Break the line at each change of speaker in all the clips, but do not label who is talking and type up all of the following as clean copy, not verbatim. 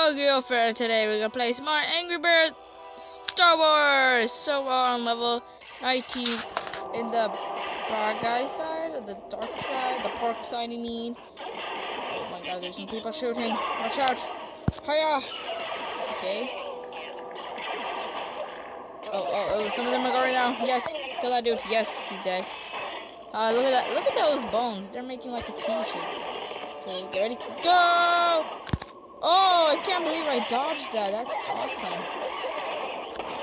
Tokyo Fair today. We're gonna play some more Angry Bird Star Wars. So we're on level 19 in the bad guy side, or the dark side, the park side, I mean. Oh my god, there's some people shooting. Watch out. Hiya! Okay. Oh, some of them are going down. Yes, kill that dude. Yes, he's dead. Look at that. Look at those bones. They're making like a T shape. Okay, get ready. Go! Oh, I can't believe I dodged that. That's awesome.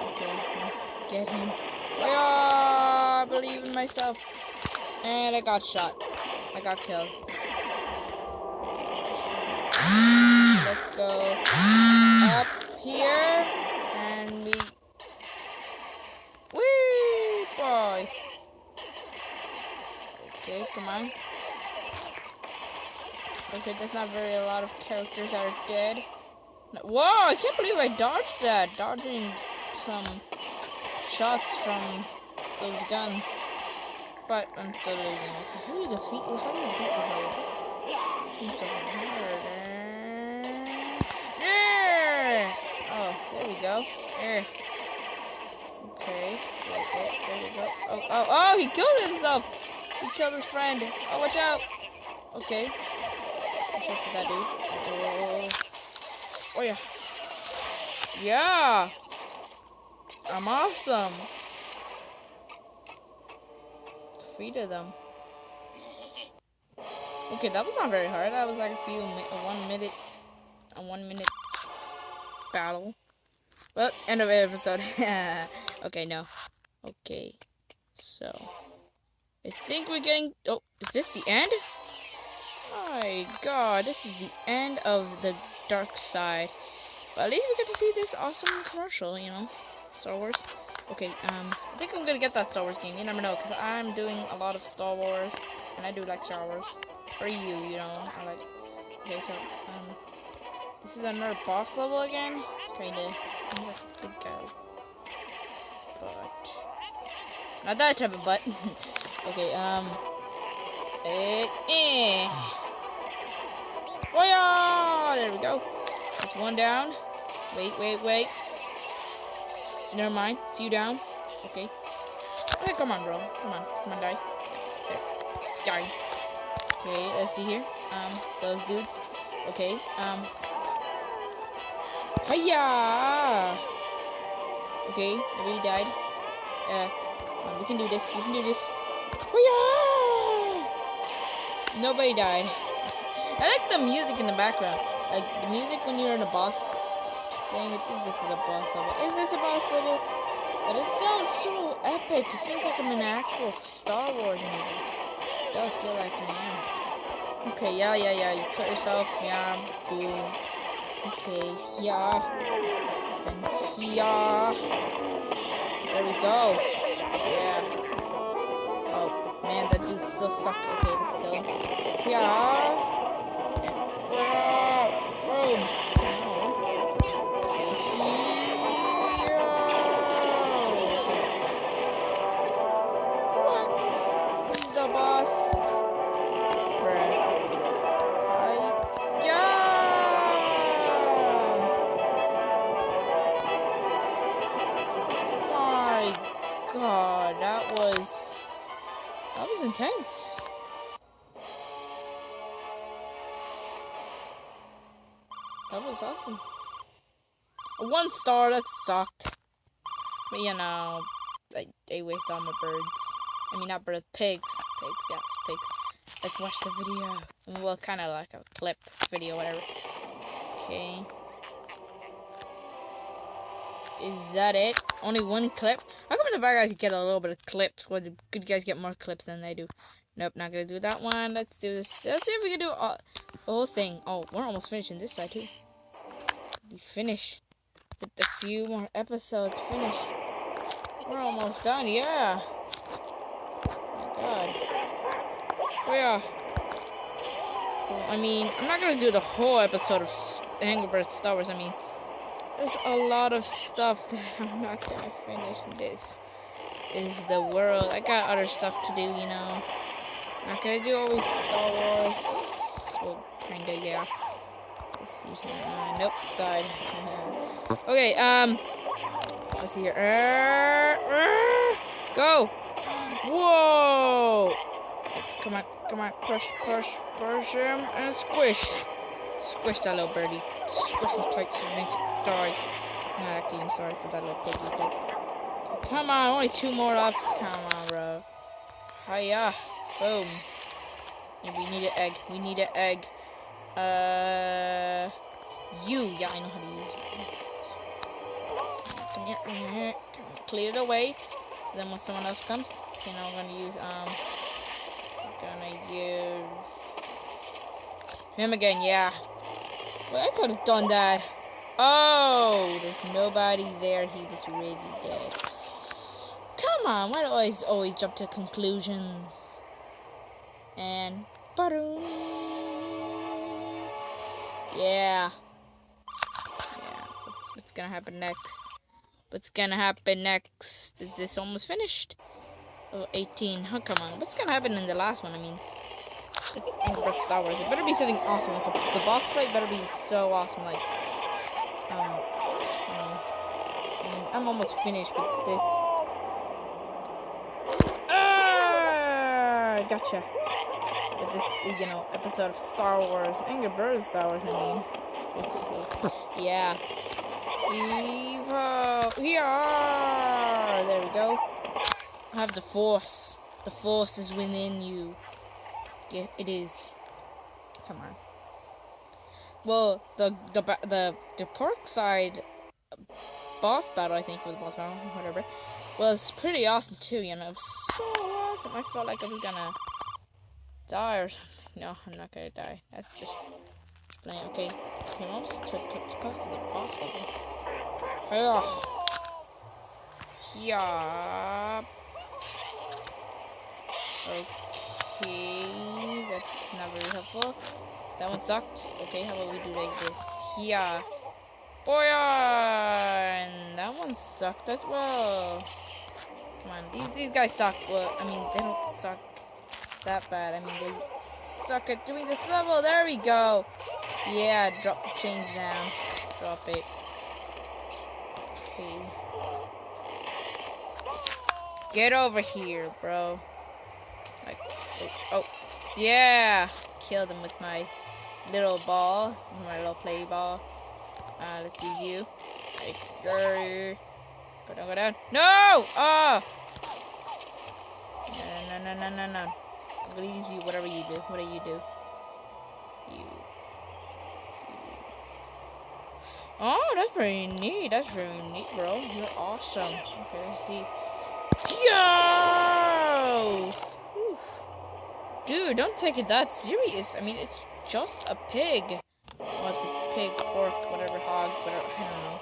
Okay, let's get him. I believe in myself. And I got shot. I got killed. Let's go up here. And we... Whee! Boy. Okay, come on. Okay, that's not very a lot of characters that are dead. No, whoa, I can't believe I dodged that. Dodging some shots from those guns. But I'm still losing. Okay, how do you beat this all? This seems so hard. Yeah! Oh, there we go. There. Okay. There we go. Oh, he killed himself! He killed his friend. Oh, watch out! Okay. Watch out for that dude. Oh yeah. Yeah! I'm awesome! Defeated them. Okay, that was not very hard. That was like a 1 minute battle. Well, end of episode. Okay, no. Okay. So I think we're getting... Oh, is this the end? My god, this is the end of the dark side. But at least we get to see this awesome commercial, you know. Star Wars. Okay, I think I'm gonna get that Star Wars game. You never know, because I'm doing a lot of Star Wars. And I do like Star Wars. For you know. I like... Okay, so, this is another boss level again. Kinda. Seems like a big guy. But... not that type of butt. Okay, oh, there we go. That's one down. Wait. Never mind. Few down. Okay. Okay, come on, bro. Come on, die. There. Die. Okay, let's see here. Those dudes. Okay, hiya! Okay, nobody died. We can do this. Hiya! Nobody died. I like the music in the background. Like, the music when you're in a boss thing. I think this is a boss level. Is this a boss level? But it sounds so epic. It feels like I'm in an actual Star Wars movie. It does feel like I am. Okay, yeah. You cut yourself. Yeah, boom. Okay, yeah. And yeah. There we go. Yeah. Oh, man, that dude still sucked. Okay, let's kill him. Yeah. Boom. What? This is the boss. My god, that was intense. That was awesome. 1 star, that sucked. But you know, they waste all my birds. I mean, not birds, pigs. Yes, pigs. Let's watch the video. Well, kind of like a clip video, whatever. Okay. Is that it? Only 1 clip? How come the bad guys get a little bit of clips, while the good guys get more clips than they do? Nope, not gonna do that one. Let's do this. Let's see if we can do the whole thing. Oh, we're almost finishing this side too. We finish with a few more episodes finished. We're almost done, yeah. Oh my god. Oh yeah. Well, I mean, I'm not gonna do the whole episode of Angry Birds Star Wars. I mean, there's a lot of stuff that I'm not gonna finish. This is the world. I got other stuff to do, you know. Not gonna do always Star Wars. Well, kinda, yeah. Let's see here. Nope, died. Okay, let's see here. Go! Whoa! Come on, push him, and squish. Squish that little birdie. Squish him tight so he makes it die. Not actually, I'm sorry for that little piggy. Come on, only 2 more left. Come on, bro. Hiya. Boom. And we need an egg. Yeah, I know how to use it. Come here. Clear it away. Then when someone else comes, then I'm gonna use him again. Yeah. Well, I could have done that. Oh, there's nobody there. He was really dead. Come on, why do I always jump to conclusions? And yeah. What's gonna happen next? Is this almost finished? Oh, 18. Oh, come on. What's gonna happen in the last one? I mean, it's Angry Star Wars. It better be something awesome. Like the boss fight better be so awesome. Like, I mean, I'm almost finished with this. Gotcha. With this, episode of Star Wars. Angry Birds Star Wars, I mean. Yeah. Evo! Yeah! There we go. I have the Force. The Force is within you. Yeah, it is. Come on. Well, the Park Side boss battle, I think, was the boss battle, whatever, was pretty awesome too. It was so awesome. I felt like I was gonna die or something. No, I'm not gonna die. That's just playing. Okay, I'm almost to close to the boss level. Yeah. Okay, that's not very helpful. That one sucked. Okay, how about we do like this? Yeah. Boy, and that one sucked as well. Come on, these guys suck. Well, I mean, they don't suck that bad. I mean, they suck at doing this level. There we go. Yeah, drop the chains down. Drop it. Okay. Get over here, bro. Like, oh, yeah. Killed him with my little ball, my little play ball. Let's use you. Like, go down. No! Oh! No. I'm gonna use you, whatever you do. What do you do? You. Oh, that's pretty neat. Bro. You're awesome. Okay, let's see. Yo! Whew. Dude, don't take it that serious. I mean, it's just a pig. Well, it's a pig, pork, whatever, hog, whatever, I don't know.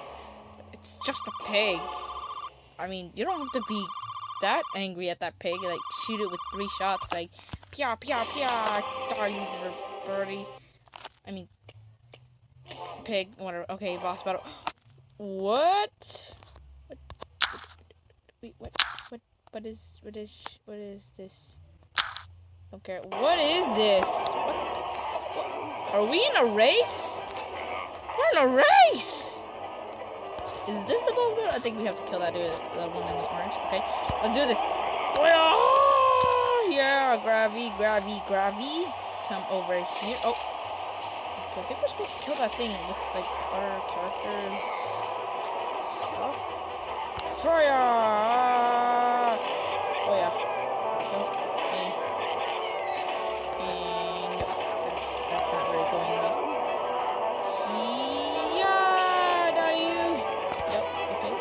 It's just a pig. I mean, you don't have to be that angry at that pig. Like, shoot it with 3 shots. Like, pia, pia, pia, die, you little birdie. I mean, pig, whatever. Okay, boss battle. What? Wait, what is this? Okay, what is this? What? Are we in a race? We're in a race! Is this the boss battle? I think we have to kill that dude, the one in the orange. Okay, let's do this. Yeah, gravy. Come over here. Oh. Okay, I think we're supposed to kill that thing with, like, our characters' stuff. Fire! Oh, yeah. And that's not really going well. Yeah, are you? Yep, okay.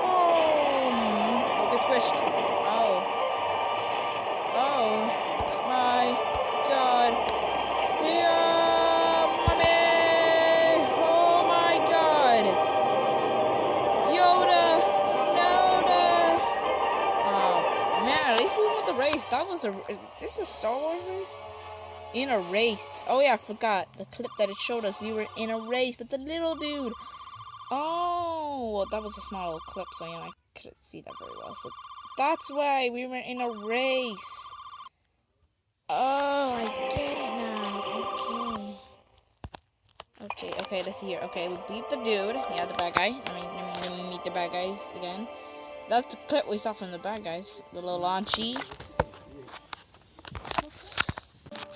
Boom! Get squished. Oh my god. Yeah, mommy! Oh my god! Yoda! Oh man, at least we won the race. This is a Star Wars race? In a race. Oh yeah, I forgot the clip that it showed us. We were in a race with the little dude. Oh, well, that was a small little clip, so I couldn't see that very well. So that's why we were in a race. Oh, I get it now. Okay, let's see here. Okay, we beat the dude. Yeah, the bad guy. Let me meet the bad guys again. That's the clip we saw from the bad guys. The little launchy.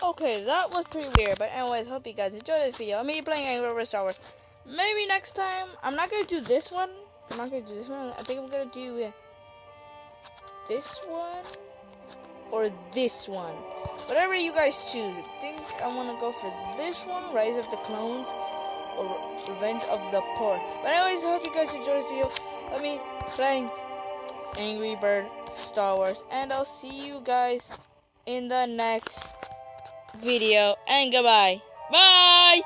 Okay, that was pretty weird. But anyways, hope you guys enjoyed this video. I'm me playing Angry Birds Star Wars. Maybe next time. I'm not going to do this one. I think I'm going to do this one. Or this one. Whatever you guys choose. I think I want to go for this one. Rise of the Clones. Or Revenge of the Poor. But anyways, I hope you guys enjoyed this video. Let me playing Angry Bird Star Wars. And I'll see you guys in the next video. And goodbye. Bye!